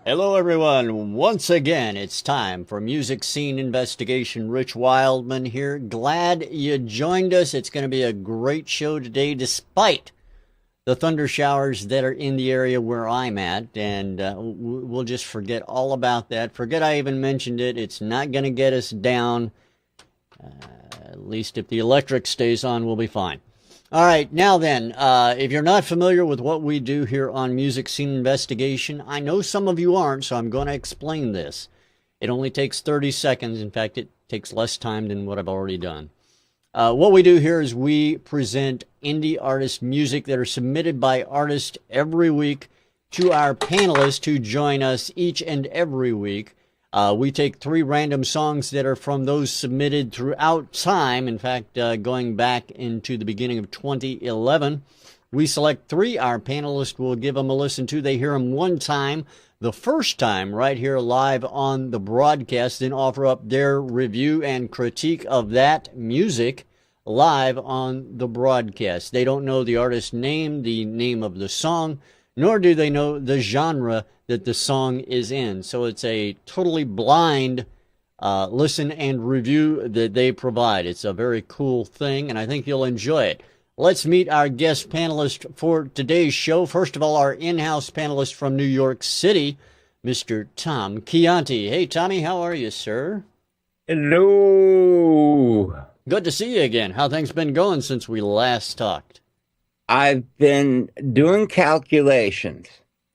Hello, everyone. Once again, it's time for Music Scene Investigation. Rich Wildman here. Glad you joined us. It's going to be a great show today, despite the thunder showers that are in the area where I'm at. And we'll just forget all about that. Forget I even mentioned it. It's not going to get us down. At least if the electric stays on, we'll be fine. All right, now then, if you're not familiar with what we do here on Music Scene Investigation, I know some of you aren't, so I'm going to explain this. It only takes 30 seconds. In fact, it takes less time than what I've already done. What we do here is we present indie artist music that are submitted by artists every week to our panelists who join us each and every week. We take 3 random songs that are from those submitted throughout time. In fact, going back into the beginning of 2011, we select 3. Our panelists will give them a listen to. They hear them one time, the first time right here live on the broadcast, then offer up their review and critique of that music live on the broadcast. They don't know the artist's name, the name of the song, nor do they know the genre that the song is in. So it's a totally blind listen and review that they provide. It's a very cool thing, and I think you'll enjoy it. Let's meet our guest panelist for today's show. First of all, our in-house panelist from New York City, Mr. Tom Chianti. Hey, Tommy, how are you, sir? Hello. Good to see you again. How things been going since we last talked? I've been doing calculations.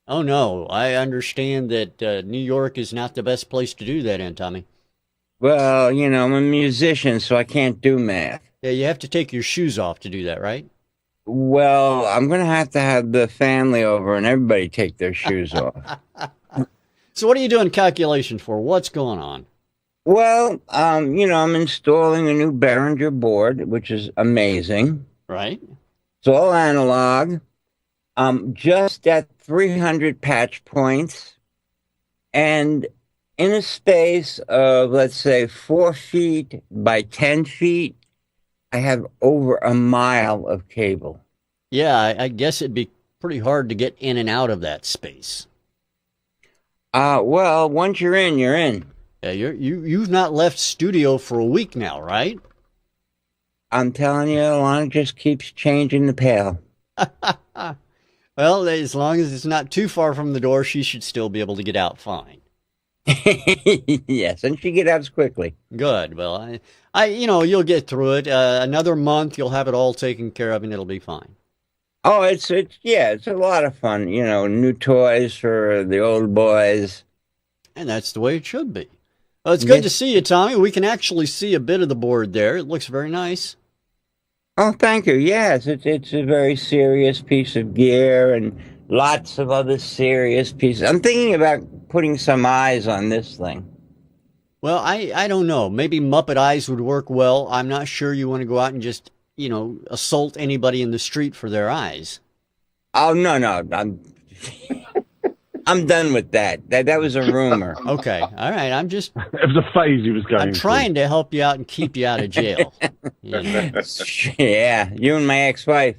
Oh, no. I understand that New York is not the best place to do that in, Tommy. Well, I'm a musician, so I can't do math. Yeah, you have to take your shoes off to do that, right? Well, I'm going to have the family over and everybody take their shoes off. So what are you doing calculations for? What's going on? Well, I'm installing a new Behringer board, which is amazing. Right. It's all analog. Just at 300 patch points, and in a space of, let's say, 4 feet by 10 feet, I have over a mile of cable. Yeah, I guess it'd be pretty hard to get in and out of that space. Well, once you're in, you're in. Yeah, you've not left studio for a week now, right? I'm telling you, Alana just keeps changing the pail. Well, as long as it's not too far from the door, she should still be able to get out fine. Yes, and she get out quickly. Good. Well, you'll get through it. Another month, you'll have it all taken care of, and it'll be fine. Oh, it's a lot of fun. New toys for the old boys. And that's the way it should be. Well, it's good to see you, Tommy. We can actually see a bit of the board there. It looks very nice. Oh, thank you. Yes, it's a very serious piece of gear and lots of other serious pieces. I'm thinking about putting some eyes on this thing. Well, I don't know. Maybe Muppet eyes would work well. I'm not sure you want to go out and just, assault anybody in the street for their eyes. Oh, no. I'm done with that. That was a rumor. Okay. All right. It was a phase he was going I'm trying to help you out and keep you out of jail. Yeah, you and my ex-wife.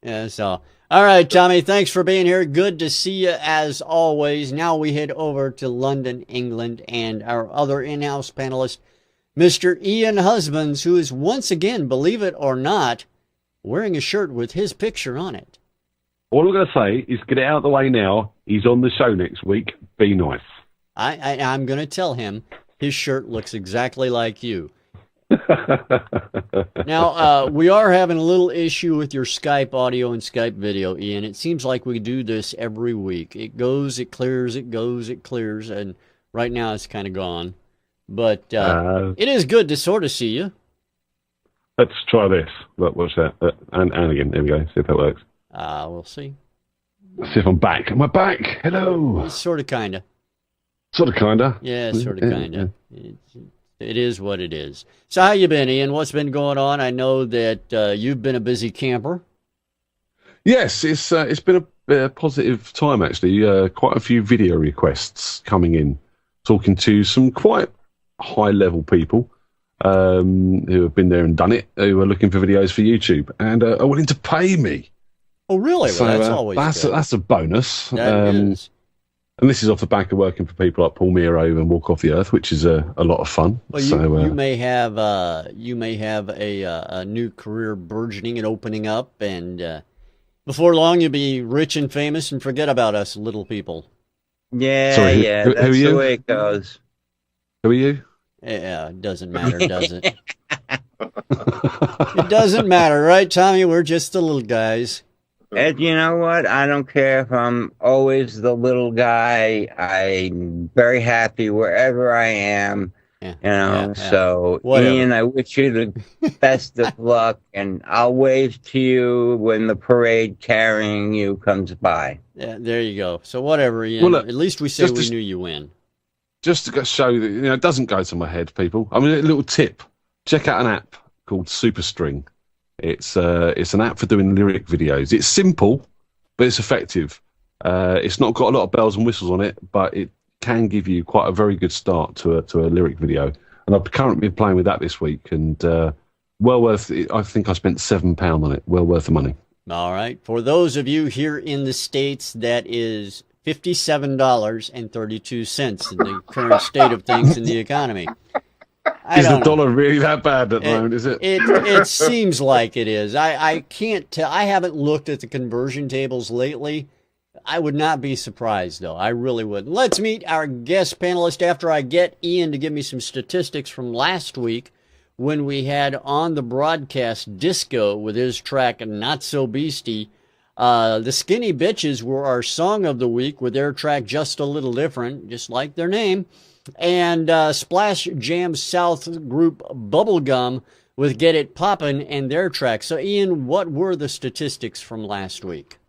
Yeah, so. All right, Tommy, thanks for being here. Good to see you as always. Now we head over to London, England, and our other in-house panelist, Mr. Ian Husbands, who is once again, believe it or not, wearing a shirt with his picture on it. All I'm going to say is get it out of the way now. He's on the show next week. Be nice. I'm going to tell him his shirt looks exactly like you. Now, we are having a little issue with your Skype audio and Skype video, Ian. It seems like we do this every week. It goes, it clears, it goes, it clears, and right now it's kind of gone. But it is good to sort of see you. Let's try this. Look, what's that? And again, there we go. See if that works. We'll see. Let's see if I'm back. Am I back? Hello. Sort of, kind of. Sort of, kind of. Yeah, sort of, kind of. It is what it is. So how you been, Ian? What's been going on? I know that you've been a busy camper. Yes, it's been a positive time, actually. Quite a few video requests coming in, talking to some quite high-level people who have been there and done it, who are looking for videos for YouTube and are willing to pay me. Oh, really? Well, So that's always good. that's a bonus. That is. And this is off the back of working for people like Paul Miro and Walk Off the Earth, which is a lot of fun. Well, you may have a new career burgeoning and opening up, and before long you'll be rich and famous and forget about us little people. Yeah, Sorry, that's who are you? the way it goes. Who are you? Yeah, it doesn't matter, does it? It doesn't matter, right, Tommy? We're just the little guys. And you know what? I don't care if I'm always the little guy. I'm very happy wherever I am. Yeah, So whatever. Ian, I wish you the best of luck, and I'll wave to you when the parade carrying you comes by. Yeah, there you go. So whatever, Ian. Well, look, at least we say we knew you win. Just to show that it doesn't go to my head, people. I mean, a little tip: check out an app called Superstring. It's an app for doing lyric videos. It's simple, but it's effective. It's not got a lot of bells and whistles on it, but it can give you quite a very good start to a lyric video. And I've currently been playing with that this week, and well worth it. I think I spent £7 on it. Well worth the money. All right. For those of you here in the States, that is $57.32 in the current state of things in the economy. Is the dollar really that bad at the moment, is it? It seems like it is. I can't tell. I haven't looked at the conversion tables lately. I would not be surprised, though. I really wouldn't. Let's meet our guest panelist after I get Ian to give me some statistics from last week when we had on the broadcast Disco with his track Not So Beastie. The Skinny Bitches were our song of the week with their track Just a Little Different, just like their name. And Splash Jam South group Bubblegum with Get It Poppin' and their track. So, Ian, what were the statistics from last week?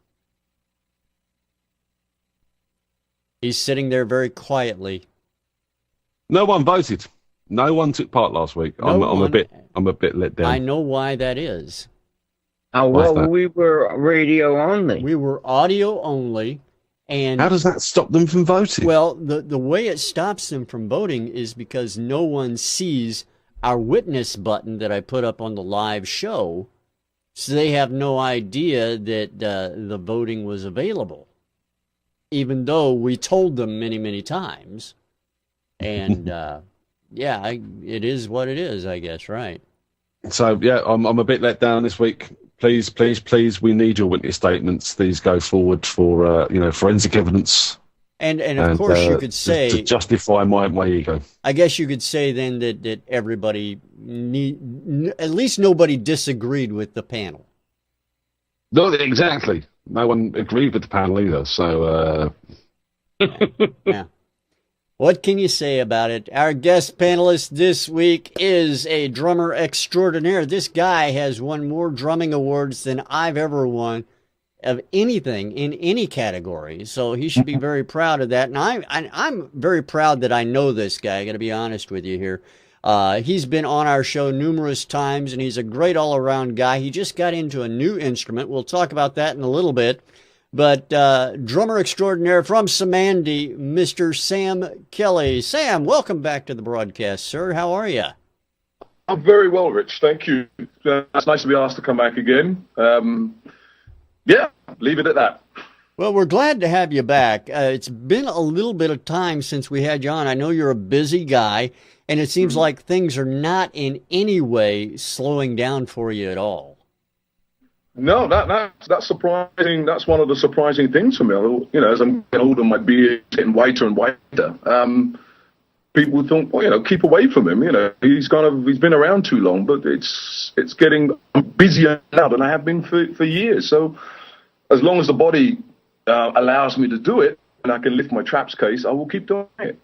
He's sitting there very quietly. No one voted. No one took part last week. I'm a bit let down. I know why that is. Oh, well, we were radio only. We were audio only. And how does that stop them from voting? Well, the way it stops them from voting is because no one sees our witness button that I put up on the live show, so they have no idea that the voting was available, even though we told them many, many times. And it is what it is, I guess, right? So yeah, I'm a bit let down this week. Please, we need your witness statements. These go forward for forensic evidence. And of course you could say to justify my ego. I guess you could say then that everybody at least nobody disagreed with the panel. No, exactly. No one agreed with the panel either. So yeah. What can you say about it? Our guest panelist this week is a drummer extraordinaire. This guy has won more drumming awards than I've ever won of anything in any category. So he should be very proud of that. And I'm very proud that I know this guy. I got to be honest with you here. He's been on our show numerous times, and he's a great all-around guy. He just got into a new instrument. We'll talk about that in a little bit. But drummer extraordinaire from Cymande, Mr. Sam Kelly. Sam, welcome back to the broadcast, sir. How are you? I'm very well, Rich. Thank you. It's nice to be asked to come back again. Leave it at that. Well, we're glad to have you back. It's been a little bit of time since we had you on. I know you're a busy guy, and it seems like things are not in any way slowing down for you at all. No, that's surprising. That's one of the surprising things for me. As I'm getting older, my beard's getting whiter and whiter. People think, keep away from him. He's been around too long, but it's getting busier now than I have been for years. So as long as the body allows me to do it and I can lift my traps case, I will keep doing it.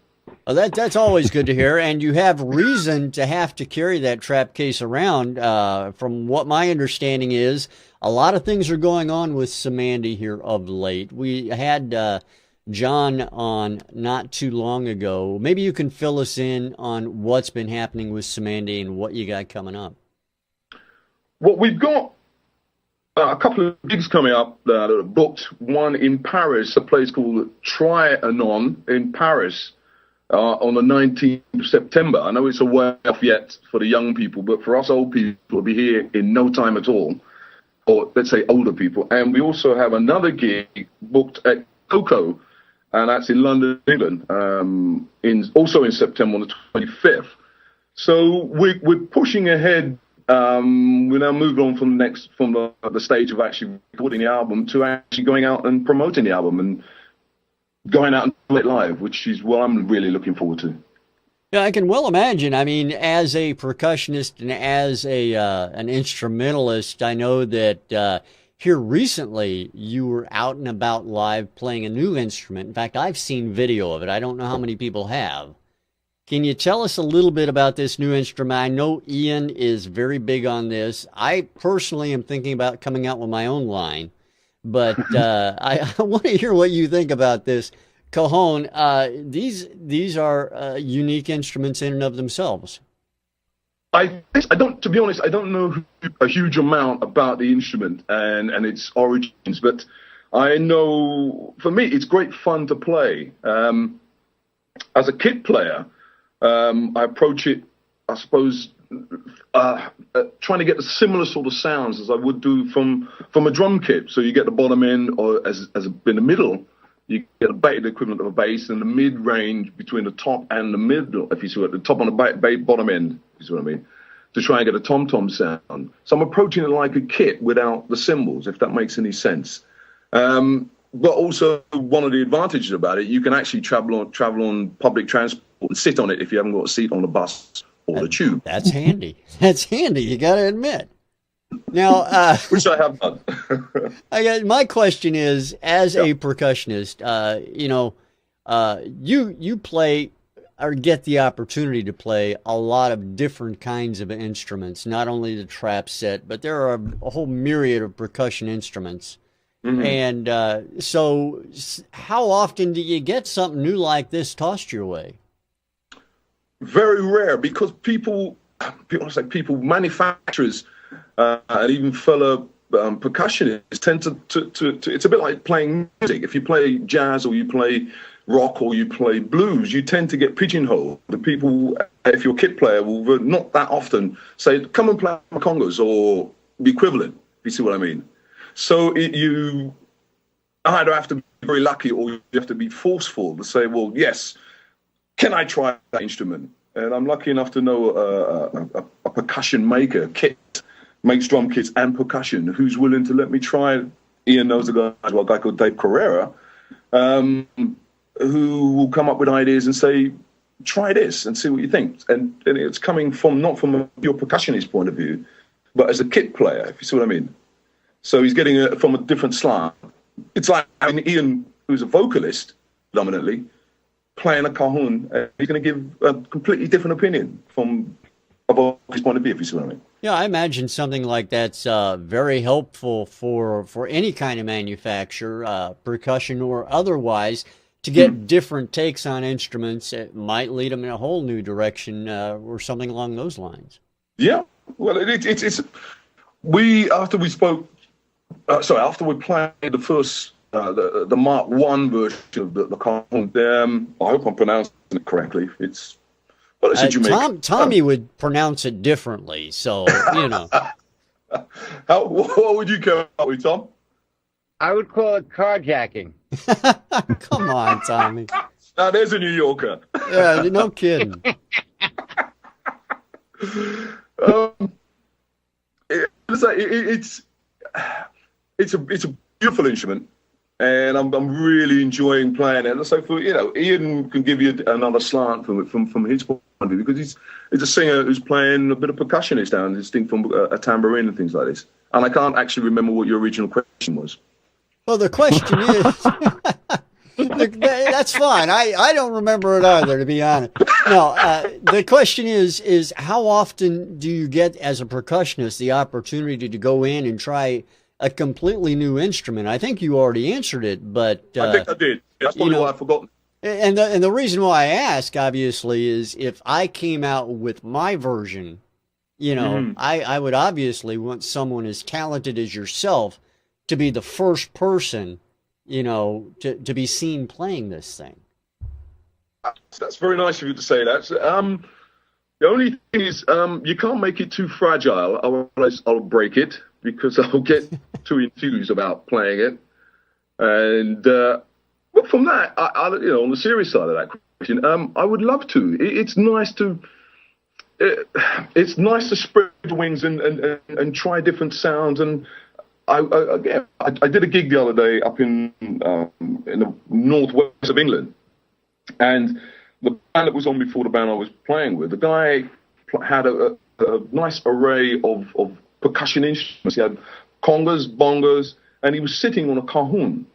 Well, that's always good to hear, and you have reason to have to carry that trap case around. From what my understanding is, a lot of things are going on with Cymande here of late. We had John on not too long ago. Maybe you can fill us in on what's been happening with Cymande and what you got coming up. Well, we've got a couple of gigs coming up that are booked. One in Paris, a place called Trianon in Paris. On the 19th of September. I know it's a way off yet for the young people, but for us old people, we'll be here in no time at all, or let's say older people. And we also have another gig booked at Coco and that's in London, England, also in September on the 25th. So we're pushing ahead. We're now moving on from the stage of actually recording the album to actually going out and promoting the album and going out and play it live, which is what I'm really looking forward to. Yeah, I can well imagine. I mean, as a percussionist and as an instrumentalist, I know that here recently you were out and about live playing a new instrument. In fact, I've seen video of it. I don't know how many people have. Can you tell us a little bit about this new instrument? I know Ian is very big on this. I personally am thinking about coming out with my own line, but I want to hear what you think about this. Cajon, these are unique instruments in and of themselves. I don't, to be honest, I don't know a huge amount about the instrument and its origins, but I know for me it's great fun to play. As a kit player, I approach it, I suppose, trying to get the similar sort of sounds as I would do from a drum kit. So you get the bottom end, or as in the middle, you get the equivalent of a bass, and the mid range between the top and the middle, if you see what the top on the bottom end, if you see what I mean, to try and get a tom-tom sound. So I'm approaching it like a kit without the cymbals, if that makes any sense. But also one of the advantages about it, you can actually travel on public transport and sit on it if you haven't got a seat on the bus or the tube. That's handy. That's handy, you got to admit. Now, which I have done. My question is, as a percussionist, you play or get the opportunity to play a lot of different kinds of instruments, not only the trap set, but there are a whole myriad of percussion instruments. Mm-hmm. And so how often do you get something new like this tossed your way? Very rare, because manufacturers, and even fellow percussionists tend to it's a bit like playing music. If you play jazz or you play rock or you play blues, you tend to get pigeonholed. The people, if you're a kit player, will not that often say, come and play congas or the equivalent, if you see what I mean. So you either have to be very lucky or you have to be forceful to say, well, yes, can I try that instrument? And I'm lucky enough to know a percussion maker, makes drum kits and percussion, who's willing to let me try it. Ian knows a guy called Dave Carrera, who will come up with ideas and say, try this and see what you think. And it's coming not from a pure percussionist point of view, but as a kit player, if you see what I mean. So he's getting it from a different slant. It's like having Ian, who's a vocalist, dominantly, playing a cajon, he's going to give a completely different opinion from a his point of view, if you see what I mean. Yeah, I imagine something like that's very helpful for any kind of manufacturer, percussion or otherwise, to get different takes on instruments. It might lead them in a whole new direction or something along those lines. Yeah, well, after we played the first, the Mark I version of the cajon, I hope I'm pronouncing it correctly. It's a Jamaican. Tommy would pronounce it differently, so, you know. What would you come up with, Tom? I would call it carjacking. Come on, Tommy. Now, there's a New Yorker. Yeah, no kidding. It's a beautiful instrument, and I'm really enjoying playing it. And so Ian can give you another slant from his point of view, because he's a singer who's playing a bit of percussionist down, distinct from a tambourine and things like this. And I can't actually remember what your original question was. Well, the question is, that's fine. I don't remember it either, to be honest. No, the question is how often do you get, as a percussionist, the opportunity to go in and try a completely new instrument? I think you already answered it, but I think I did. That's probably why I've forgotten. And the reason why I ask, obviously, is if I came out with my version, I would obviously want someone as talented as yourself to be the first person, to be seen playing this thing. That's very nice of you to say that. The only thing is, you can't make it too fragile, otherwise I'll break it, because I'll get too enthused about playing it. And But from that, on the serious side of that question, I would love to. It's nice to. It's nice to spread the wings and try different sounds. And I did a gig the other day up in the northwest of England, and the band that was on before the band I was playing with, the guy had a nice array of percussion instruments. He had congas, bongos, and he was sitting on a cajon,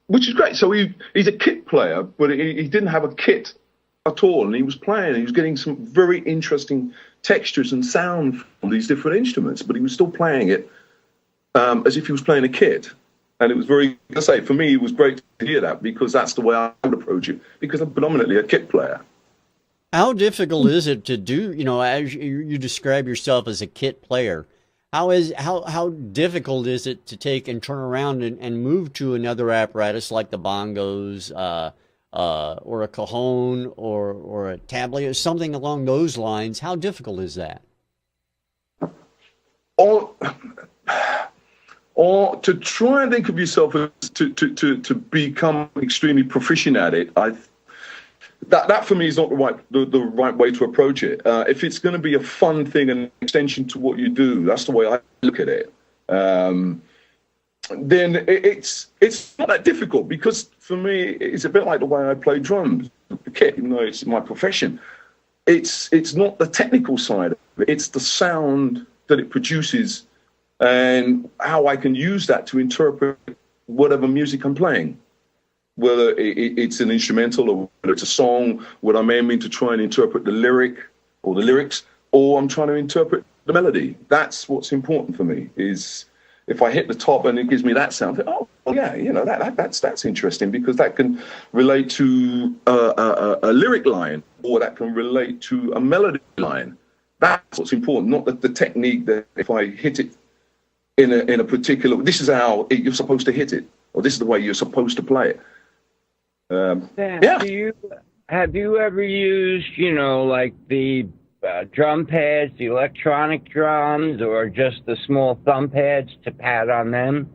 which is great. So he's a kit player, but he didn't have a kit at all, and he was playing. He was getting some very interesting textures and sound from these different instruments, but he was still playing it as if he was playing a kit. And it was very, I say, for me, it was great to hear that, because that's the way I would approach it, because I'm predominantly a kit player. How difficult is it to do, as you describe yourself as a kit player, how difficult is it to take and turn around and move to another apparatus like the bongos, or a cajon or a tablet or something along those lines? How difficult is that? Or to try and think of yourself as to become extremely proficient at it, that for me is not the right way to approach it. If it's going to be a fun thing and an extension to what you do, that's the way I look at it. Then it's not that difficult, because for me it's a bit like the way I play drums, the kit, even though it's my profession. It's not the technical side of it, it's the sound that it produces and how I can use that to interpret whatever music I'm playing. Whether it's an instrumental or whether it's a song, whether I'm aiming to try and interpret the lyric or the lyrics, or I'm trying to interpret the melody. That's what's important for me, is if I hit the top and it gives me that sound, that's interesting, because that can relate to a lyric line, or that can relate to a melody line. That's what's important, not the technique that if I hit it in a particular, this is how you're supposed to hit it, or this is the way you're supposed to play it. Have you ever used, like the drum pads, the electronic drums, or just the small thumb pads to pad on them?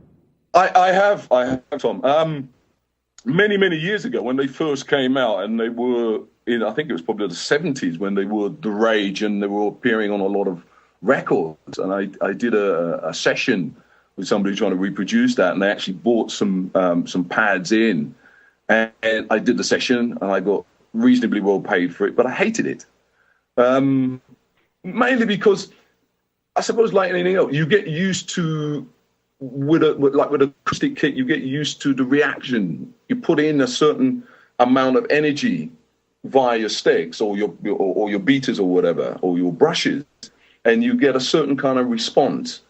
I have, Tom. Many years ago, when they first came out, and they were I think it was probably the 70s when they were the rage, and they were appearing on a lot of records. And I did a session with somebody trying to reproduce that, and they actually bought some pads in, and I did the session, and I got reasonably well paid for it, but I hated it. Mainly because, I suppose, like anything else, you get used to, with acoustic kit, you get used to the reaction. You put in a certain amount of energy via your sticks or your beaters or whatever, or your brushes, and you get a certain kind of response.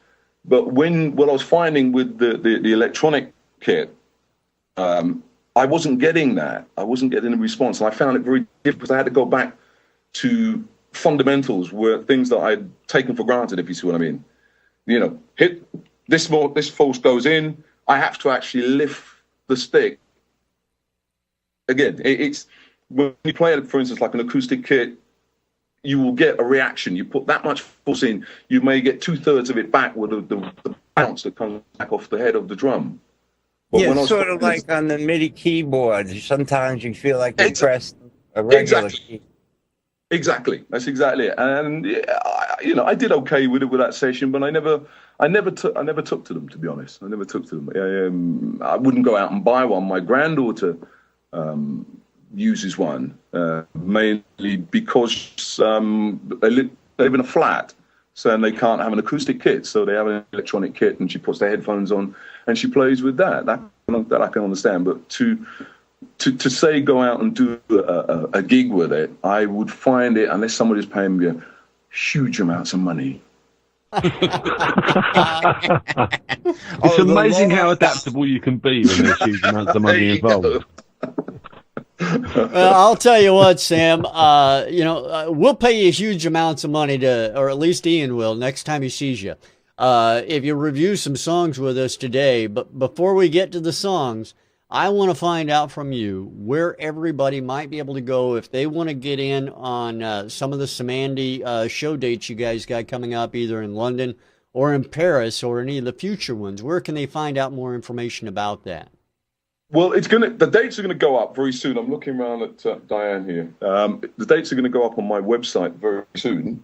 But what I was finding with the electronic kit, I wasn't getting that. I wasn't getting the response, and I found it very difficult, because I had to go back to fundamentals, were things that I'd taken for granted, if you see what I mean. Hit this force goes in, I have to actually lift the stick. Again, it's when you play it, for instance, like an acoustic kit, you will get a reaction. You put that much force in, you may get 2/3 of it back with the bounce that comes back off the head of the drum. But yeah, sort of like on the MIDI keyboard. Sometimes you feel like you press a regular key. Exactly, that's exactly it. And I did okay with it with that session, but I never took to them, to be honest. I never took to them. I wouldn't go out and buy one. My granddaughter uses one, mainly because they live in a flat, and they can't have an acoustic kit, so they have an electronic kit, and she puts their headphones on and she plays with that. That I can understand, but to say go out and do a gig with it, I would find it, unless somebody's paying me huge amounts of money. It's amazing how adaptable you can be when there's huge amounts of money involved. Well, I'll tell you what, Sam, we'll pay you huge amounts of money or at least Ian will, next time he sees you, if you review some songs with us today. But before we get to the songs, I want to find out from you where everybody might be able to go if they want to get in on some of the Cymande show dates you guys got coming up, either in London or in Paris or any of the future ones. Where can they find out more information about that? Well, the dates are gonna go up very soon. I'm looking around at Diane here. The dates are gonna go up on my website very soon,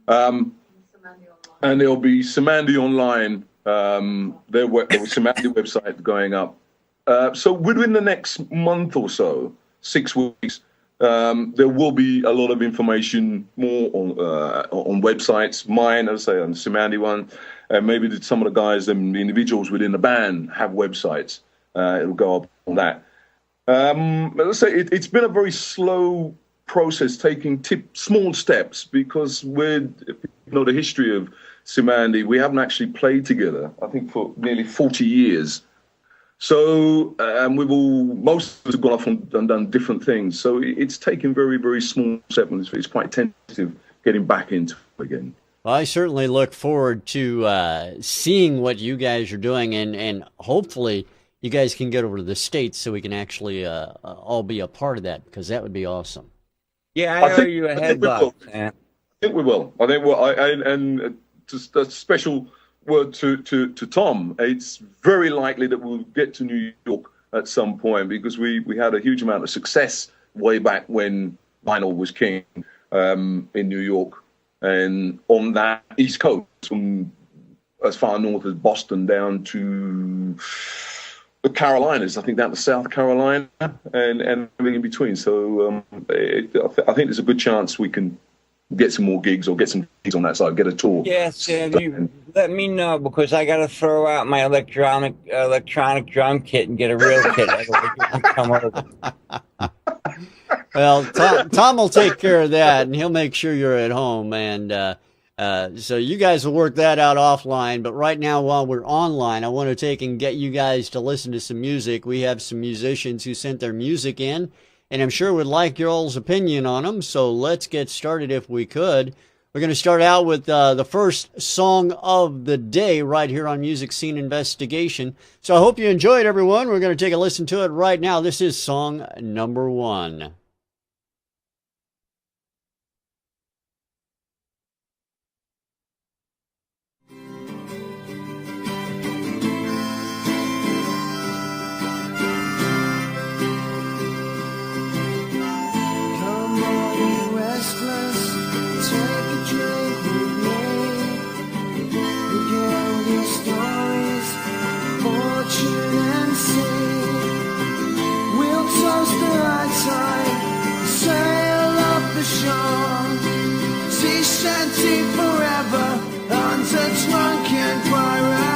and there'll be Cymande online. Their Cymande website going up. So within the next month or so, 6 weeks, there will be a lot of information more on websites. Mine, as I say, on the Cymande one, and maybe some of the guys and the individuals within the band have websites. It'll go up on that. Let's say it's been a very slow process, taking small steps, because the history of Cymande, we haven't actually played together, I think, for nearly 40 years. So most of us have gone off and done different things. So it's taken very, very small steps. It's quite tentative getting back into it again. Well, I certainly look forward to seeing what you guys are doing, and hopefully you guys can get over to the States so we can actually all be a part of that, because that would be awesome. Yeah, I owe you a heads up, man. I think we will. And just a special word to Tom. It's very likely that we'll get to New York at some point, because we had a huge amount of success way back when vinyl was king in New York, and on that East Coast, from as far north as Boston down to the Carolinas, I think down to South Carolina, and everything in between. So I think there's a good chance we can get some more gigs, or get some gigs on that side, get a tour. Yes, you let me know, because I got to throw out my electronic drum kit and get a real kit. Come over. Well, Tom will take care of that, and he'll make sure you're at home. And so you guys will work that out offline. But right now, while we're online, I want to take and get you guys to listen to some music. We have some musicians who sent their music in, and I'm sure would like your all's opinion on them. So let's get started if we could. We're going to start out with the first song of the day right here on Music Scene Investigation. So I hope you enjoyed, everyone. We're going to take a listen to it right now. This is song number 1. Sail up the shore, sea shanty forever, under drunken pirate.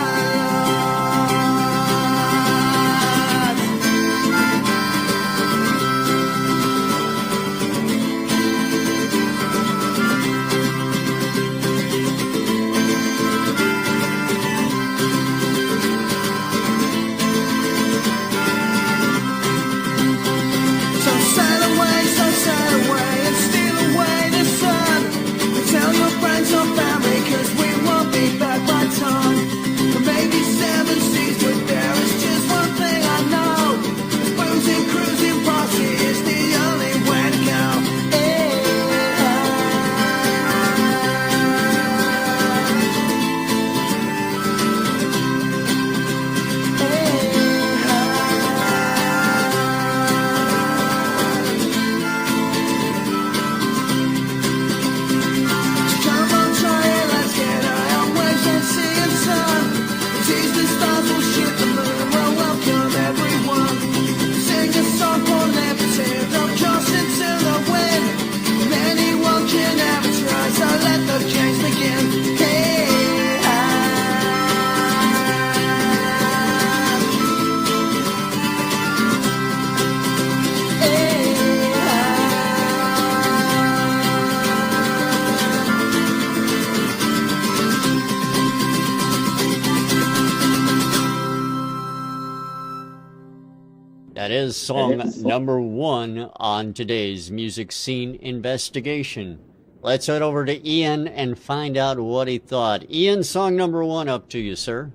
That is song number 1 on today's Music Scene Investigation. Let's head over to Ian and find out what he thought. Ian, song number 1 up to you, sir.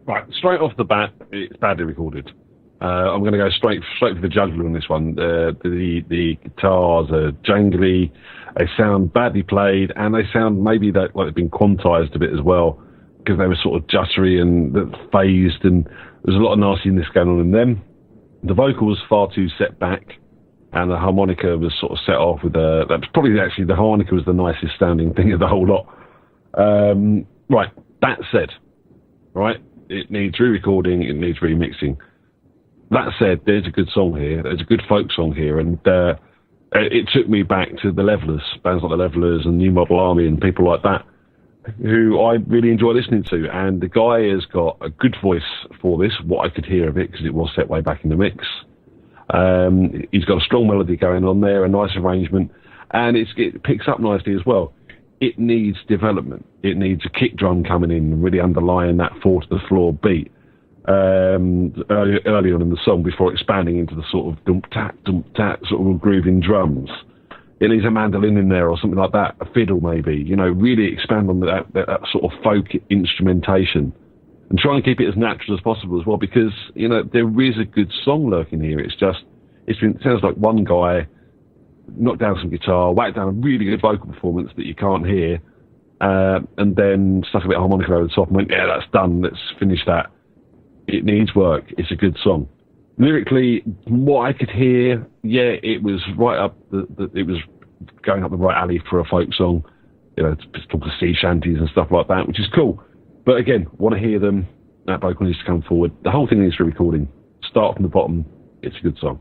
Right, straight off the bat, it's badly recorded. I'm going to go straight for the jugular on this one. The guitars are jangly, they sound badly played, and they sound maybe like they've been quantized a bit as well, because they were sort of juttery and phased, and there's a lot of nastiness going on in them. the vocal was far too set back, and the harmonica was sort of set off with that's probably actually the harmonica was the nicest sounding thing of the whole lot. Right, that said, right, it needs re-recording, it needs remixing. That said, there's a good song here, there's a good folk song here, and it took me back to the Levelers, bands like the Levelers and New Model Army and people like that, who I really enjoy listening to. And the guy has got a good voice for this, what I could hear of it, because it was set way back in the mix. He's got a strong melody going on there, a nice arrangement, and it picks up nicely as well. It needs development. It needs a kick drum coming in and really underlying that 4-to-the-floor beat early on in the song before expanding into the sort of dump-tat sort of grooving drums. It needs a mandolin in there or something like that, a fiddle maybe, you know, really expand on that sort of folk instrumentation and try and keep it as natural as possible as well, because, you know, there is a good song lurking here. It sounds like one guy knocked down some guitar, whacked down a really good vocal performance that you can't hear, and then stuck a bit of harmonica over the top and went, yeah, that's done, let's finish that. It needs work. It's a good song. Lyrically, from what I could hear, yeah, it was right up it was going up the right alley for a folk song. You know, it's talk of sea shanties and stuff like that, which is cool. But again, want to hear them. That vocal needs to come forward. The whole thing needs re-recording. Start from the bottom. It's a good song.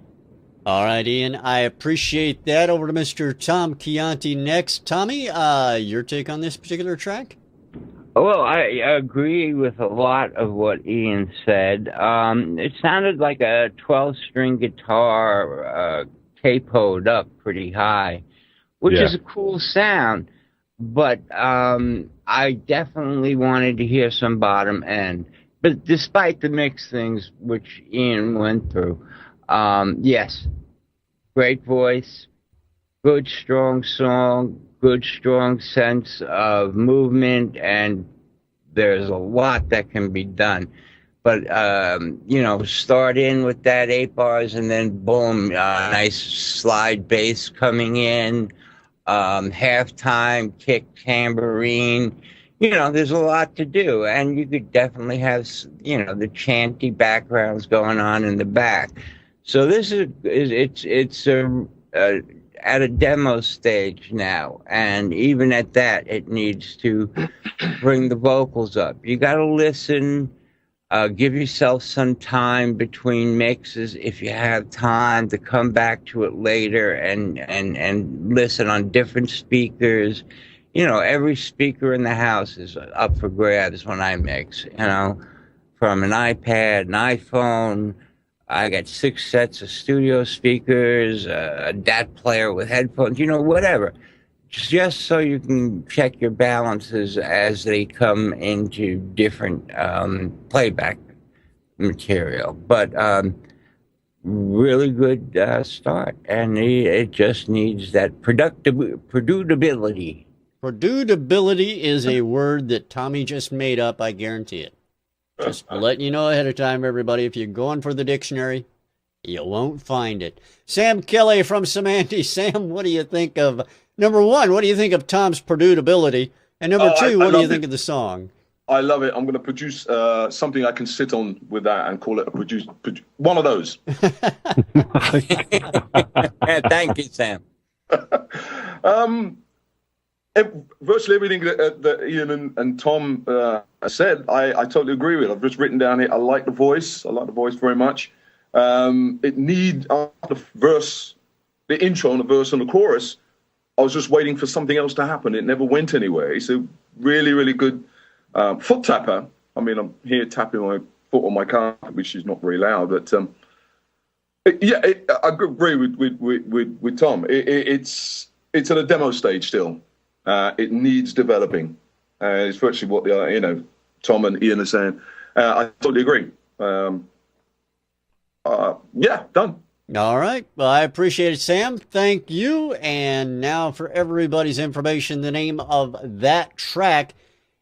All right, Ian, I appreciate that. Over to Mr. Tom Chianti next. Tommy, your take on this particular track? Well, I agree with a lot of what Ian said. It sounded like a 12-string guitar capoed up pretty high, which is a cool sound. But I definitely wanted to hear some bottom end. But despite the mixed things which Ian went through, yes, great voice, good strong song, good strong sense of movement, and there's a lot that can be done. But, you know, start in with that 8 bars and then boom, nice slide bass coming in, halftime kick tambourine. You know, there's a lot to do, and you could definitely have, you know, the chanty backgrounds going on in the back. So this it's at a demo stage now, and even at that, it needs to bring the vocals up. You got to listen, give yourself some time between mixes if you have time to come back to it later and listen on different speakers. You know, every speaker in the house is up for grabs when I mix, you know, from an iPad, an iPhone. I got 6 sets of studio speakers, a DAT player with headphones, you know, whatever. Just so you can check your balances as they come into different playback material. But really good start. And it just needs that producibility. Producibility is a word that Tommy just made up, I guarantee it. Just letting you know ahead of time, everybody, if you're going for the dictionary, you won't find it. Sam Kelly from Cymande. Sam, what do you think of, number one, what do you think of Tom's producibility? And number two, what do you think of the song? I love it. I'm going to produce something I can sit on with that and call it a one of those. Thank you, Sam. Virtually everything that Ian and Tom said, I totally agree with. I've just written down here, I like the voice. I like the voice very much. It need the verse, the intro and the verse and the chorus. I was just waiting for something else to happen. It never went anywhere. It's a really, really good foot tapper. I mean, I'm here tapping my foot on my carpet, which is not very loud, but I agree with Tom. It's at a demo stage still. It needs developing. It's virtually what Tom and Ian are saying. I totally agree. Done. All right. Well, I appreciate it, Sam. Thank you. And now for everybody's information, the name of that track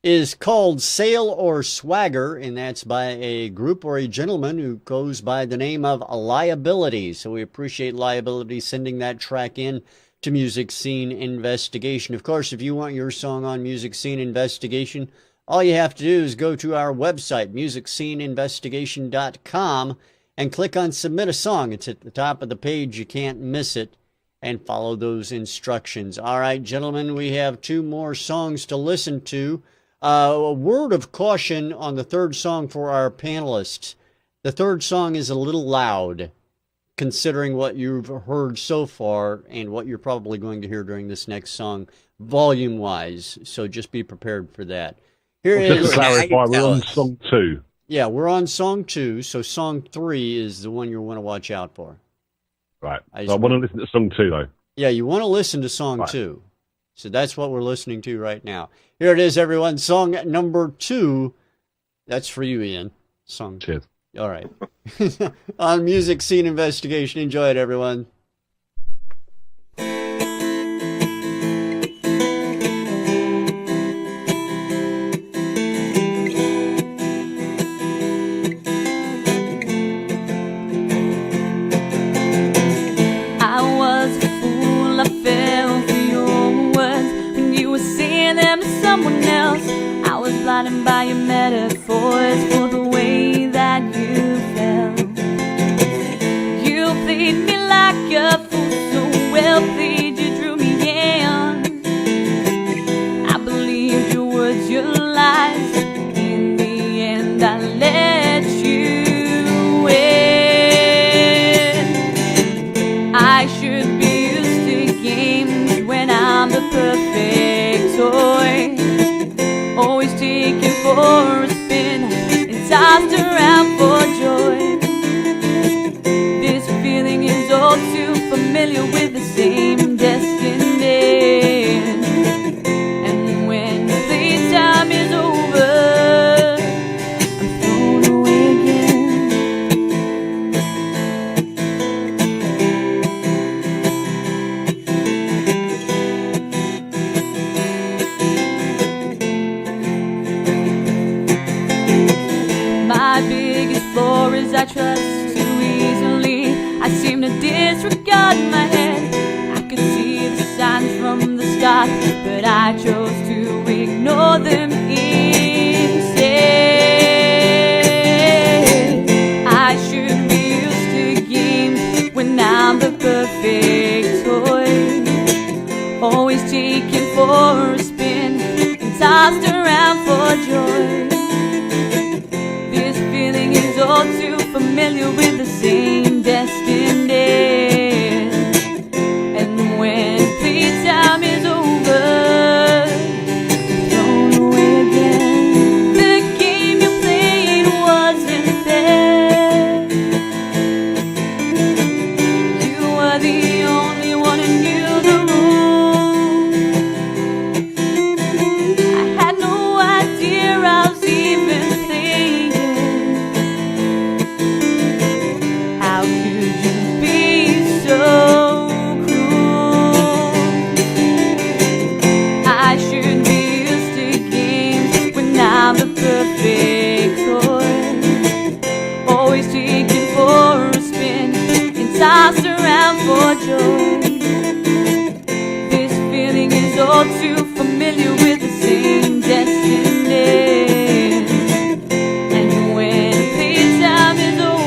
is called Sail or Swagger, and that's by a group or a gentleman who goes by the name of Liability. So we appreciate Liability sending that track in to Music Scene Investigation. Of course, if you want your song on Music Scene Investigation, all you have to do is go to our website, musicsceneinvestigation.com, and click on Submit a Song. It's at the top of the page. You can't miss it. And follow those instructions. All right, gentlemen, we have 2 more songs to listen to. A word of caution on the third song for our panelists. The third song is a little loud, considering what you've heard so far and what you're probably going to hear during this next song, volume-wise. So just be prepared for that. Here Just is... to clarify, we're on song 2. Yeah, we're on song 2, so song 3 is the one you want to watch out for. Right. I want to listen to song 2, though. Yeah, you want to listen to song 2. So that's what we're listening to right now. Here it is, everyone. Song number 2. That's for you, Ian. Song. Cheers. All right. On Music Scene Investigation. Enjoy it, everyone. Blinded by your metaphors for the way that you felt. You played me like a fool, so well played, you drew me in. I believed your words, your lies. In the end, I let you in. I should be used to games when I'm the perfect toy. Always taken for a spin and tossed around for joy. This feeling is all too familiar with the same destiny. And when the playtime is over, I'm thrown away again. My biggest flaw is I trust too easily. I seem to disregard my head. I could see the signs from the start, but I chose to ignore them instead. I should be used to games when I'm the perfect toy. Always taken for a spin and tossed around for joy. Is all too familiar with the same destiny. And when playtime is over, I'm thrown away again. The game you played wasn't fair. You were the only one who knew the rules. I had no idea I was even playing. So cruel. I should be used to games when I'm the perfect toy. Always taken for a spin and tossed around for joy. This feeling is all too familiar with the same destiny. And when playtime is over,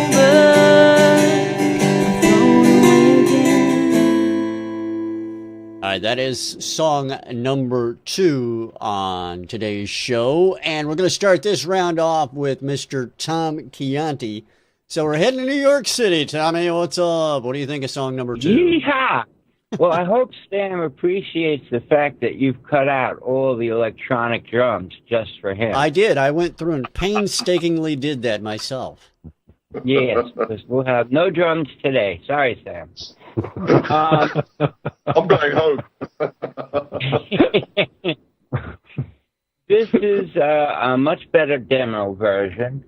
All right, that is song number 2 on today's show. And we're going to start this round off with Mr. Tom Chianti. So we're heading to New York City. Tommy, what's up? What do you think of song number 2? Yeehaw! Well, I hope Sam appreciates the fact that you've cut out all the electronic drums just for him. I did. I went through and painstakingly did that myself. Yes, because we'll have no drums today. Sorry, Sam. I'm going home. This is a much better demo version.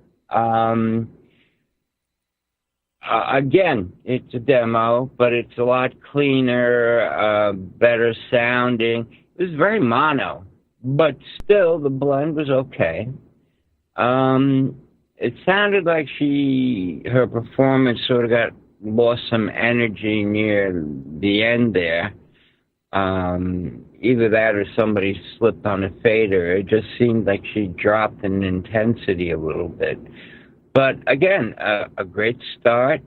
Again, it's a demo, but it's a lot cleaner, better sounding. It was very mono, but still the blend was okay. It sounded like her performance sort of lost some energy near the end there. Either that or somebody slipped on a fader. It just seemed like she dropped in intensity a little bit. But again, a great start.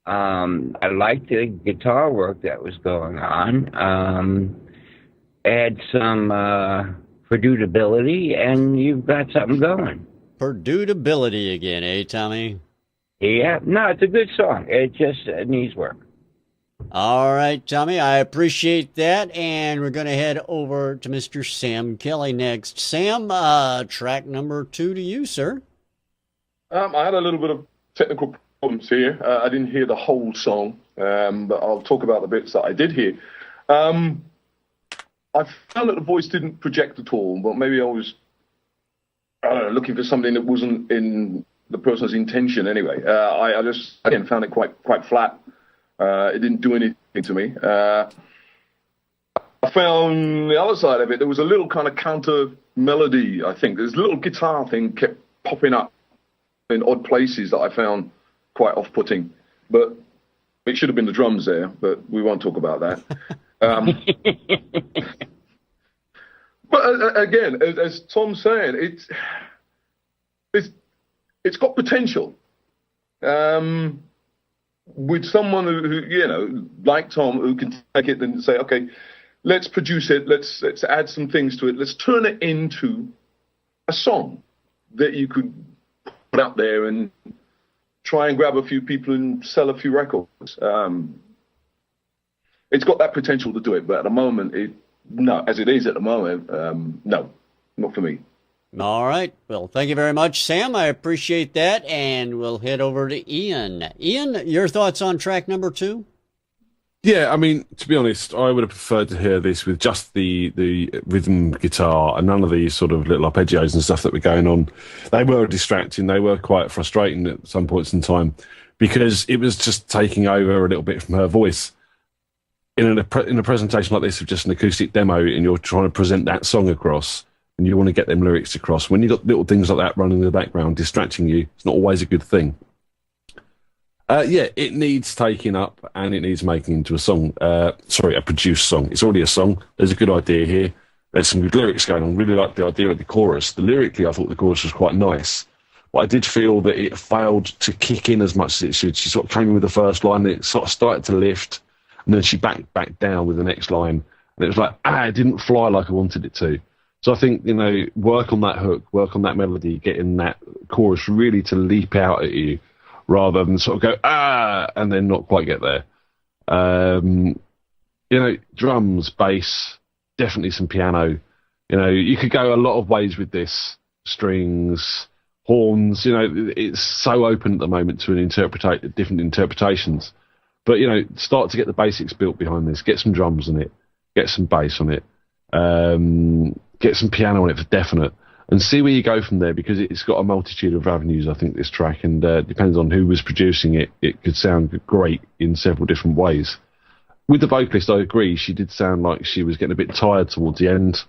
I liked the guitar work that was going on. Add some producibility, and you've got something going. Producibility again, eh, Tommy? Yeah, no, it's a good song. It just needs work. All right, Tommy, I appreciate that, and we're going to head over to Mr. Sam Kelly next. Sam, track number 2 to you, sir. I had a little bit of technical problems here. I didn't hear the whole song, but I'll talk about the bits that I did hear. I found that the voice didn't project at all, but maybe I was, I don't know, looking for something that wasn't in the person's intention anyway. I just, again, found it quite flat. It didn't do anything to me. I found the other side of it, there was a little kind of counter melody, I think. This little guitar thing kept popping up in odd places that I found quite off-putting. But it should have been the drums there, but we won't talk about that. But again, as Tom's saying, it's got potential. With someone who, you know, like Tom, who can take it and say, okay, let's produce it, let's add some things to it, let's turn it into a song that you could put out there and try and grab a few people and sell a few records. It's got that potential to do it, but at the moment, no, as it is at the moment, no, not for me. All right. Well, thank you very much, Sam. I appreciate that. And we'll head over to Ian. Ian, your thoughts on track number 2? Yeah, I mean, to be honest, I would have preferred to hear this with just the rhythm guitar and none of these sort of little arpeggios and stuff that were going on. They were distracting. They were quite frustrating at some points in time because it was just taking over a little bit from her voice. In a presentation like this of just an acoustic demo and you're trying to present that song across, and you want to get them lyrics across, when you've got little things like that running in the background distracting you, it's not always a good thing. Yeah, it needs taking up and it needs making into a song. A produced song. It's already a song. There's a good idea here. There's some good lyrics going on. Really like the idea of the chorus. Lyrically, I thought the chorus was quite nice. But I did feel that it failed to kick in as much as it should. She sort of came in with the first line, and it sort of started to lift, and then she backed down with the next line. And it was like, it didn't fly like I wanted it to. So I think, you know, work on that hook, work on that melody, getting that chorus really to leap out at you rather than sort of go, and then not quite get there. You know, drums, bass, definitely some piano. You know, you could go a lot of ways with this. Strings, horns, you know, it's so open at the moment to different interpretations. But, you know, start to get the basics built behind this. Get some drums on it. Get some bass on it. Get some piano on it for definite, and see where you go from there, because it's got a multitude of avenues, I think, this track, and depends on who was producing it. It could sound great in several different ways. With the vocalist, I agree, she did sound like she was getting a bit tired towards the end.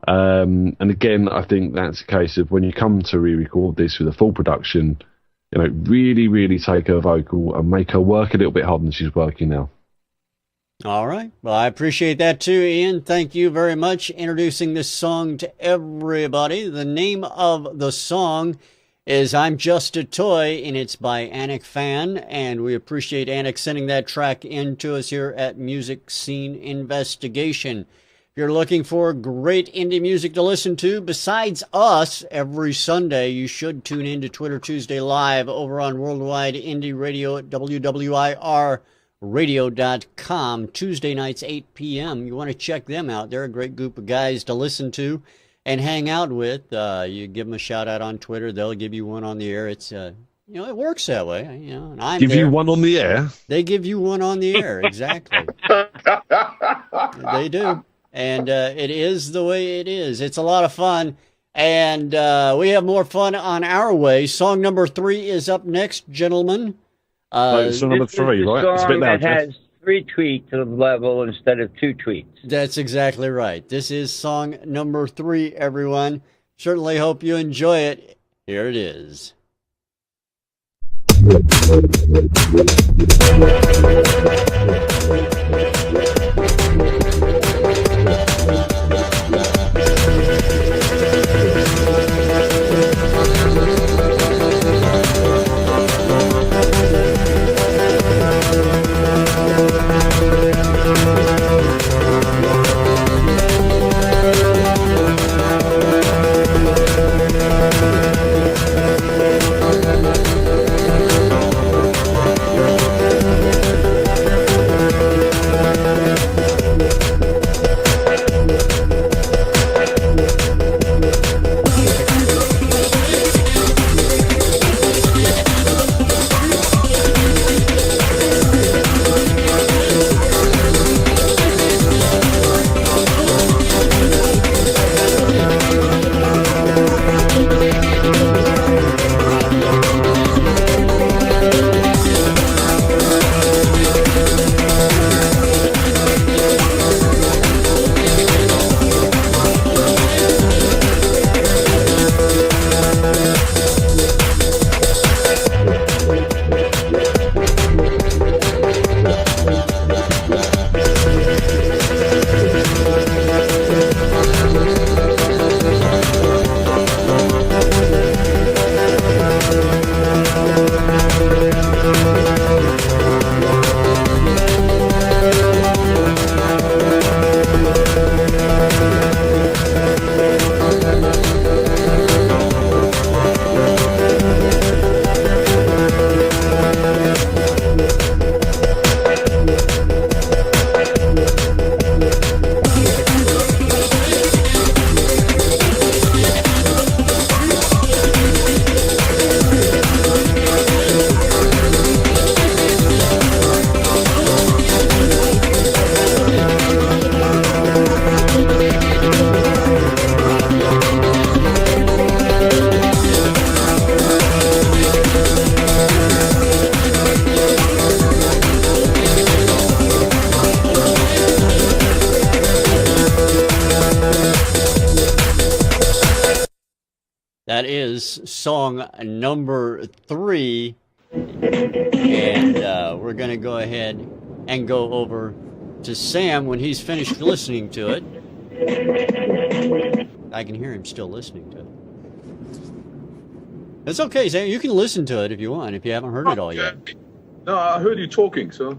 And again, I think that's a case of when you come to re-record this with a full production, you know, really, really take her vocal and make her work a little bit harder than she's working now. All right. Well, I appreciate that too, Ian. Thank you very much introducing this song to everybody. The name of the song is I'm Just a Toy, and it's by Annick Phan, and we appreciate Annick sending that track in to us here at Music Scene Investigation. If you're looking for great indie music to listen to besides us every Sunday, you should tune in to Twitter Tuesday Live over on Worldwide Indie Radio at WWIR radio.com, Tuesday nights 8 p.m. You want to check them out. They're a great group of guys to listen to and hang out with. You give them a shout out on Twitter, they'll give you one on the air. It's you know, it works that way. You know, and I'm give there. You one on the air. They give you one on the air, exactly. They do, and it is the way it is. It's a lot of fun, and we have more fun on our way. Song number 3 is up next, gentlemen. Song number 3, right? It's a bit loud, that has 3 tweets of level instead of 2 tweets. That's exactly right. This is song number 3, everyone. Certainly hope you enjoy it. Here it is. is song number 3. And we're going to go ahead and go over to Sam when he's finished listening to it. I can hear him still listening to it. It's okay, Sam. You can listen to it if you want, if you haven't heard it all yet. No, I heard you talking, so.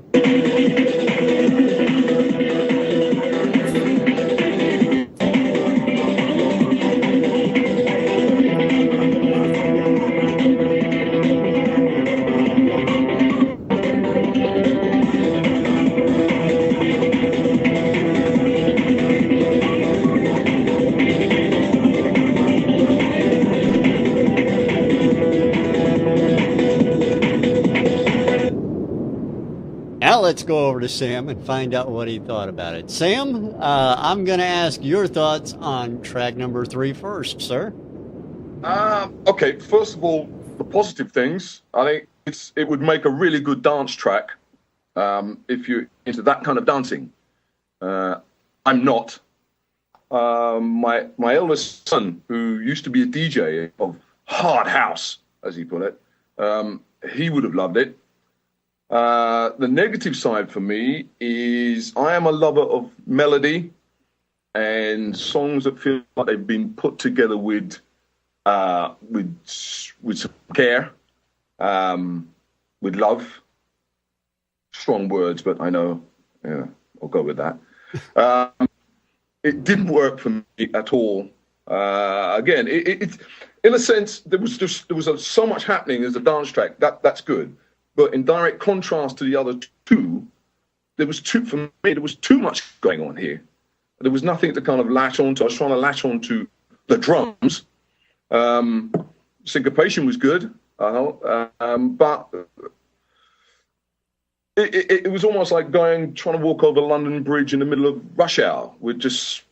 Now let's go over to Sam and find out what he thought about it. Sam, I'm going to ask your thoughts on track number 3 first, sir. Okay, first of all, the positive things. I think it would make a really good dance track if you're into that kind of dancing. I'm not. My eldest son, who used to be a DJ of hard house, as he put it, he would have loved it. The negative side for me is I am a lover of melody and songs that feel like they've been put together with some care, with love. Strong words, but I know, yeah, I'll go with that. It didn't work for me at all. Again, it in a sense there was so much happening as a dance track. That's good. But in direct contrast to the other two, there was too much going on here. There was nothing to kind of latch onto. I was trying to latch onto the drums. Syncopation was good, but it was almost like trying to walk over London Bridge in the middle of rush hour with just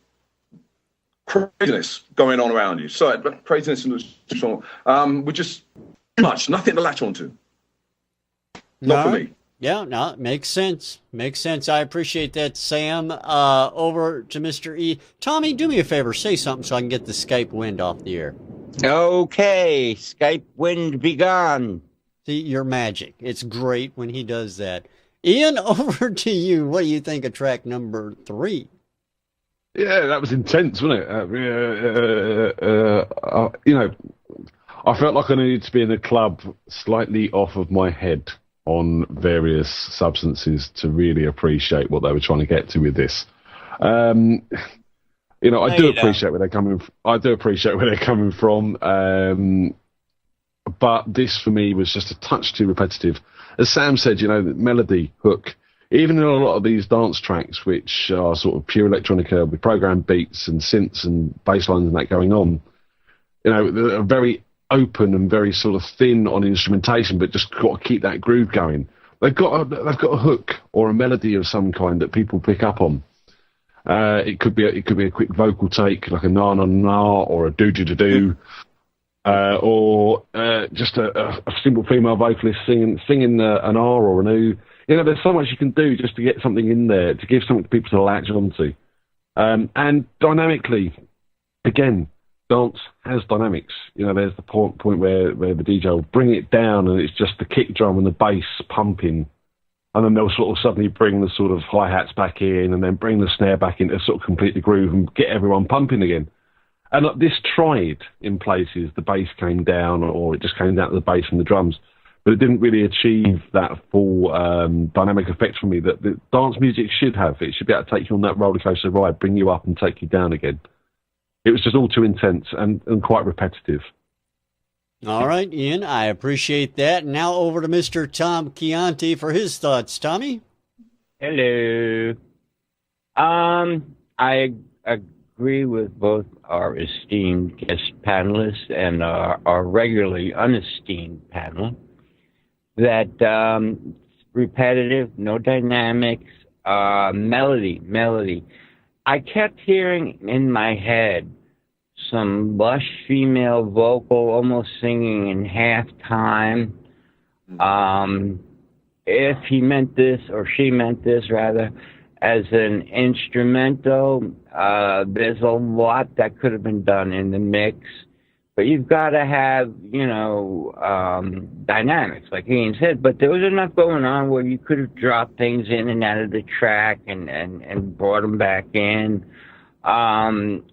craziness going on around you. So, but craziness with just too much, nothing to latch onto. Not for me. Yeah, no, it makes sense. Makes sense. I appreciate that, Sam. Over to Mr. E. Tommy, do me a favor. Say something so I can get the Skype wind off the air. Okay, Skype wind be gone. See, you're magic. It's great when he does that. Ian, over to you. What do you think of track number 3? Yeah, that was intense, wasn't it? You know, I felt like I needed to be in a club slightly off of my head on various substances to really appreciate what they were trying to get to with this. You know, I do appreciate where they're coming. I do appreciate where they're coming from. But this for me was just a touch too repetitive. As Sam said, you know, the melody, hook, even in a lot of these dance tracks, which are sort of pure electronica with programmed beats and synths and bass lines and that going on, you know, they're very open and very sort of thin on instrumentation, but just got to keep that groove going. They've got a hook or a melody of some kind that people pick up on. It could be a quick vocal take, like a na na na or a do do do do, or just a simple female vocalist singing an R or an oo. You know, there's so much you can do just to get something in there, to give something to people to latch onto. And dynamically, again, dance has dynamics. You know, there's the point where the DJ will bring it down and it's just the kick drum and the bass pumping. And then they'll sort of suddenly bring the sort of hi-hats back in and then bring the snare back in to sort of complete the groove and get everyone pumping again. And like, this tried in places, the bass came down or it just came down to the bass and the drums. But it didn't really achieve that full dynamic effect for me that the dance music should have. It should be able to take you on that roller coaster ride, bring you up and take you down again. It was just all too intense and quite repetitive. All right, Ian, I appreciate that. Now over to Mr. Tom Chianti for his thoughts. Tommy? Hello. I agree with both our esteemed guest panelists and our regularly unesteemed panel that repetitive, no dynamics, melody. I kept hearing in my head some lush female vocal, almost singing in half time. If he meant this, or she meant this rather, as an instrumental, there's a lot that could have been done in the mix, But you've got to have, dynamics, like Ian said. But there was enough going on where you could have dropped things in and out of the track and brought them back in. Also,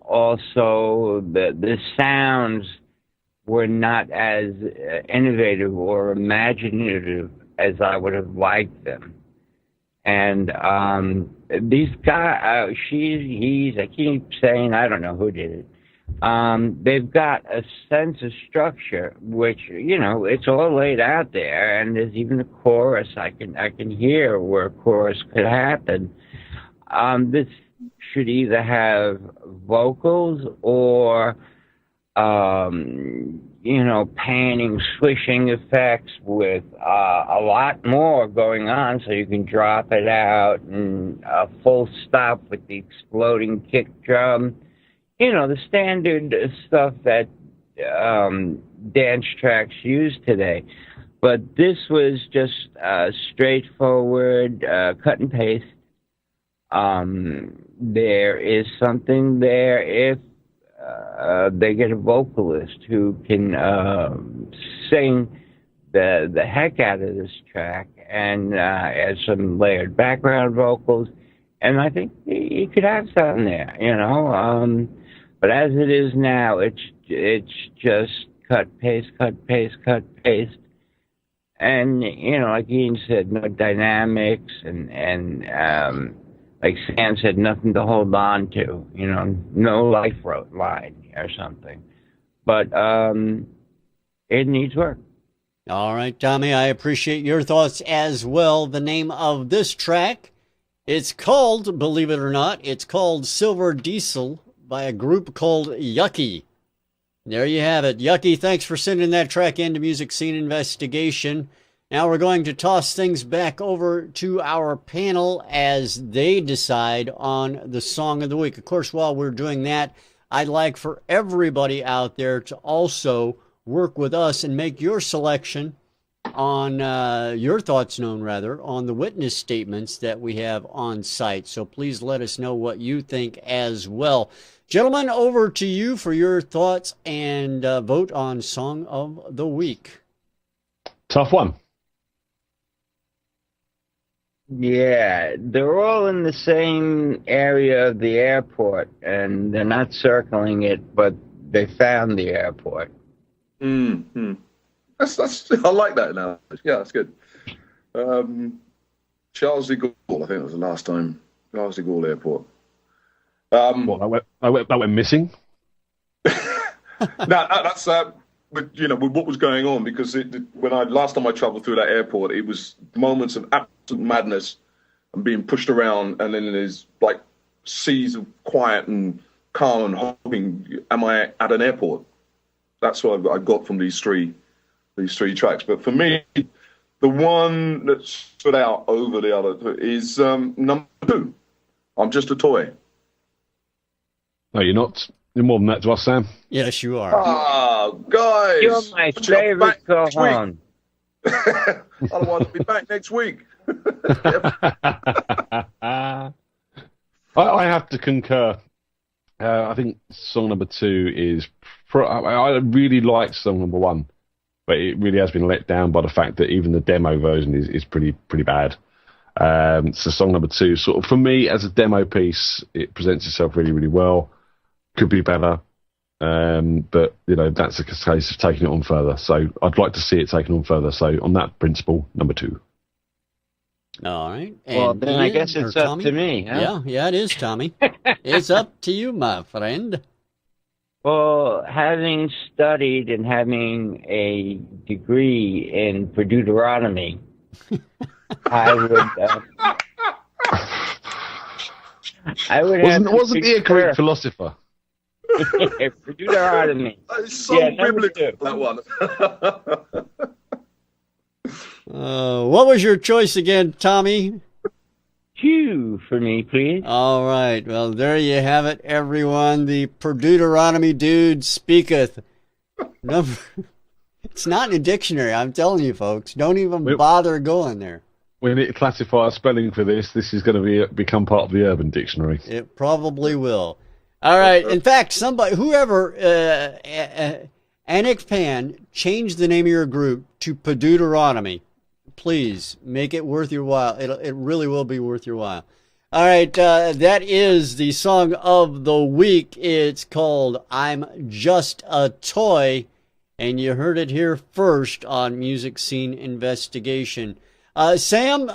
the sounds were not as innovative or imaginative as I would have liked them. And these guys, I keep saying, I don't know who did it. They've got a sense of structure, which, it's all laid out there, and there's even a chorus. I can hear where a chorus could happen. This should either have vocals or, panning, swishing effects with a lot more going on, so you can drop it out, and a full stop with the exploding kick drum. The standard stuff that dance tracks use today. But this was just straightforward cut and paste. There is something there if they get a vocalist who can sing the heck out of this track and add some layered background vocals. And I think you could have something there, But as it is now, it's just cut, paste, cut, paste, cut, paste. And, like Ian said, no dynamics and like Sam said, nothing to hold on to, no life line or something. But it needs work. All right, Tommy, I appreciate your thoughts as well. The name of this track, it's called, believe it or not, it's called Silver Diesel by a group called Yucky. There you have it. Yucky, thanks for sending that track into Music Scene Investigation. Now we're going to toss things back over to our panel as they decide on the song of the week. Of course, while we're doing that, I'd like for everybody out there to also work with us and make your selection on your thoughts known, rather, on the witness statements that we have on site. So please let us know what you think as well. Gentlemen, over to you for your thoughts and vote on Song of the Week. Tough one. Yeah, they're all in the same area of the airport, and they're not circling it, but they found the airport. Mm-hmm. That's I like that now. Yeah, that's good. Charles de Gaulle, I think that was the last time. Charles de Gaulle Airport. That went missing? No, that's with what was going on, because last time I travelled through that airport, it was moments of absolute madness and being pushed around, and then there's like seas of quiet and calm and hoping, am I at an airport? That's what I got from these three tracks. But for me, the one that stood out over the other is number 2. I'm Just a Toy. No, you're not. You're more than that to us, Sam. Yes, you are. Ah, guys. You're my favorite Cajon. Otherwise, I'll be back next week. I have to concur. I think song number 2 is... I really like song number 1, but it really has been let down by the fact that even the demo version is pretty bad. So song number 2, sort of, for me, as a demo piece, it presents itself really, really well. Could be better, but that's a case of taking it on further. So I'd like to see it taken on further. So on that principle, number 2. All right. Well, And then I Ian, guess or it's up Tommy? to me. Huh? Yeah, it is, Tommy. It's up to you, my friend. Well, having studied and having a degree in Deuteronomy, I would have. Wasn't he a Greek philosopher? Deuteronomy. It's so biblical, that one. What was your choice again, Tommy? 2 for me, please. All right. Well, there you have it, everyone. The Deuteronomy dude speaketh. It's not in a dictionary, I'm telling you, folks. Don't even bother going there. We need to classify a spelling for this. This is going to become part of the Urban Dictionary. It probably will. All right. In fact, whoever Annick Phan, change the name of your group to Deuteronomy. Please make it worth your while. It really will be worth your while. All right, that is the song of the week. It's called I'm Just a Toy, and you heard it here first on Music Scene Investigation. Sam,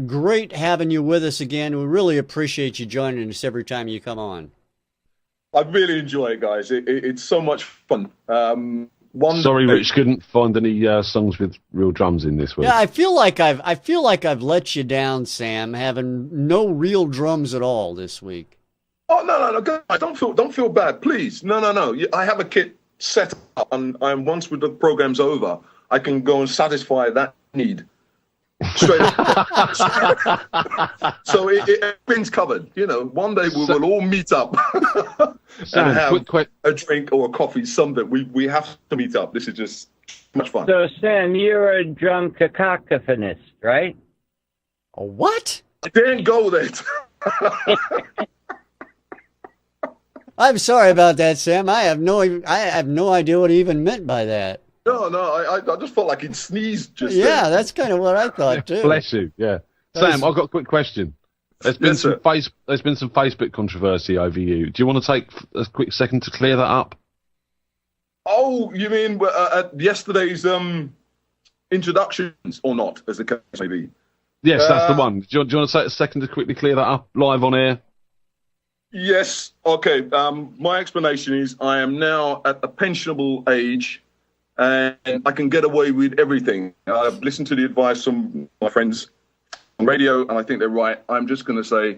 great having you with us again. We really appreciate you joining us every time you come on. I really enjoy it, guys. It's so much fun. Sorry, Rich couldn't find any songs with real drums in this week. Yeah, I feel like I've let you down, Sam, having no real drums at all this week. Oh no, guys, don't feel bad, please. No. I have a kit set up, and once with the program's over, I can go and satisfy that need. Straight up. So everything's covered. You know, one day we will all meet up and have a drink or a coffee, something. We have to meet up. This is just much fun. So, Sam, you're a drum cacophonist, right? A what? I didn't go there. I'm sorry about that, Sam. I have no idea what he even meant by that. No, I just felt like he'd sneezed just Yeah, then. that's kind of what I thought, too. Bless you, yeah. Sam, I've got a quick question. There's been some Facebook controversy over you. Do you want to take a quick second to clear that up? Oh, you mean at yesterday's introductions or not, as the case may be? Yes, that's the one. Do you want to take a second to quickly clear that up live on air? Yes. Okay. My explanation is I am now at a pensionable age, and I can get away with everything. I've listened to the advice from my friends on radio, and I think they're right. I'm just going to say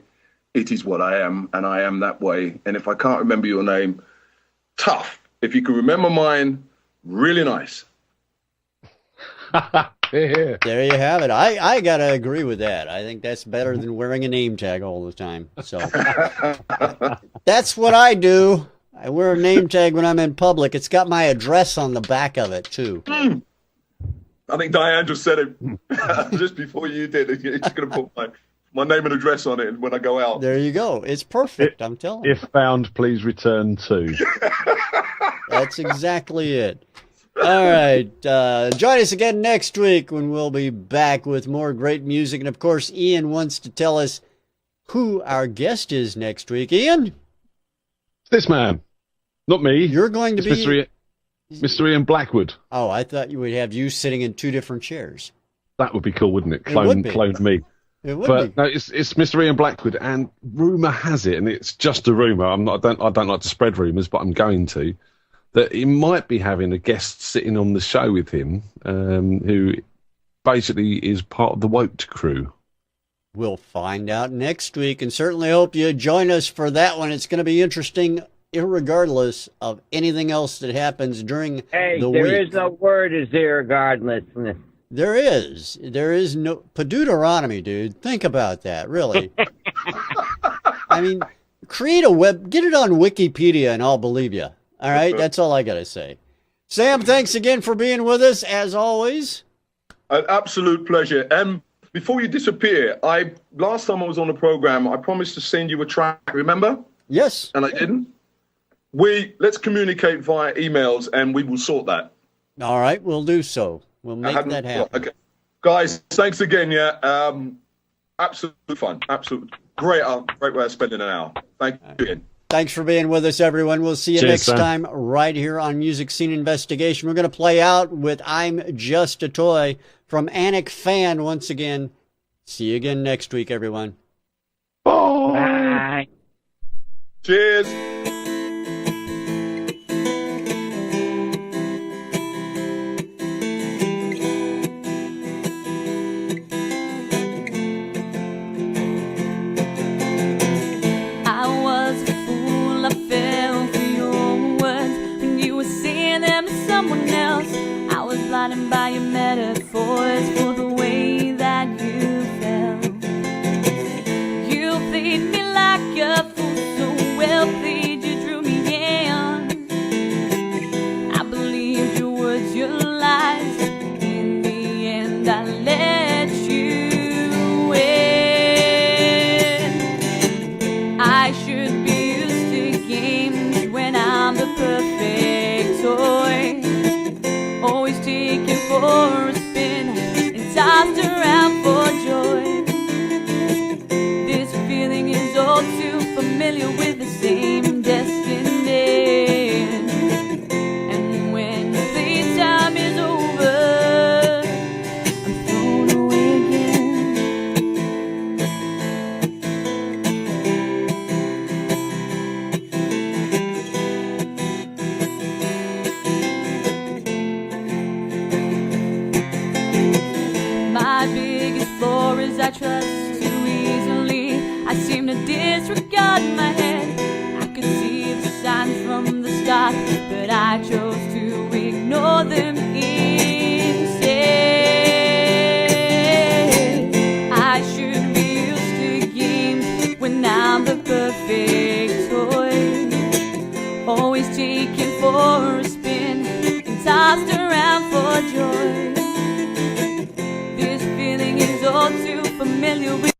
it is what I am, and I am that way. And if I can't remember your name, tough. If you can remember mine, really nice. There you have it. I got to agree with that. I think that's better than wearing a name tag all the time. So that's what I do. I wear a name tag when I'm in public. It's got my address on the back of it, too. I think Diane just said it just before you did. He's going to put my name and address on it when I go out. There you go. It's perfect, I'm telling you. If found, please return to. That's exactly it. All right. Join us again next week when we'll be back with more great music. And, of course, Ian wants to tell us who our guest is next week. Ian? This man. Not me. You're going to be... Mr. Ian Blackwood. Oh, I thought you would have you sitting in two different chairs. That would be cool, wouldn't it? It would be. Clone me. It would But be. no, it's Mr. Ian Blackwood, and rumour has it, and it's just a rumour. I don't like to spread rumours, but I'm going to, that he might be having a guest sitting on the show with him, who basically is part of the Woke crew. We'll find out next week, and certainly hope you join us for that one. It's going to be interesting, irregardless of anything else that happens during the week. There is no word as irregardless. There is no Deuteronomy, dude. Think about that, really. I mean, create a get it on Wikipedia, and I'll believe you. All right, that's all I gotta say. Sam, thanks again for being with us, as always. An absolute pleasure. Before you disappear, last time I was on the program, I promised to send you a track. Remember? Yes. And I didn't. Let's communicate via emails, and we will sort that. All right, we'll do so. We'll make that happen. Okay. Guys, thanks again. Yeah, absolute fun. Absolute great way of spending an hour. Thank you again. Thanks for being with us, everyone. We'll see you next time right here on Music Scene Investigation. We're going to play out with I'm Just a Toy from Annick Phan once again. See you again next week, everyone. Bye. Cheers. Blinded by your metaphors for the way that you felt. You played me like a fool, so well played, you drew me in. I believed your words, your lies. In the end, I let you in. I should be used to games when I'm the perfect toy. for a spin and tossed around for joy. This feeling is all too familiar with the same destined end. And when playtime is over, I'm thrown away again. My biggest flaw is I trust too easily. I seem to disregard my head. I could see the signs from the start, but I chose to ignore them instead. I should be used to games when I'm the perfect toy, always taken for a spin and tossed around for joy. This feeling is all too familiar with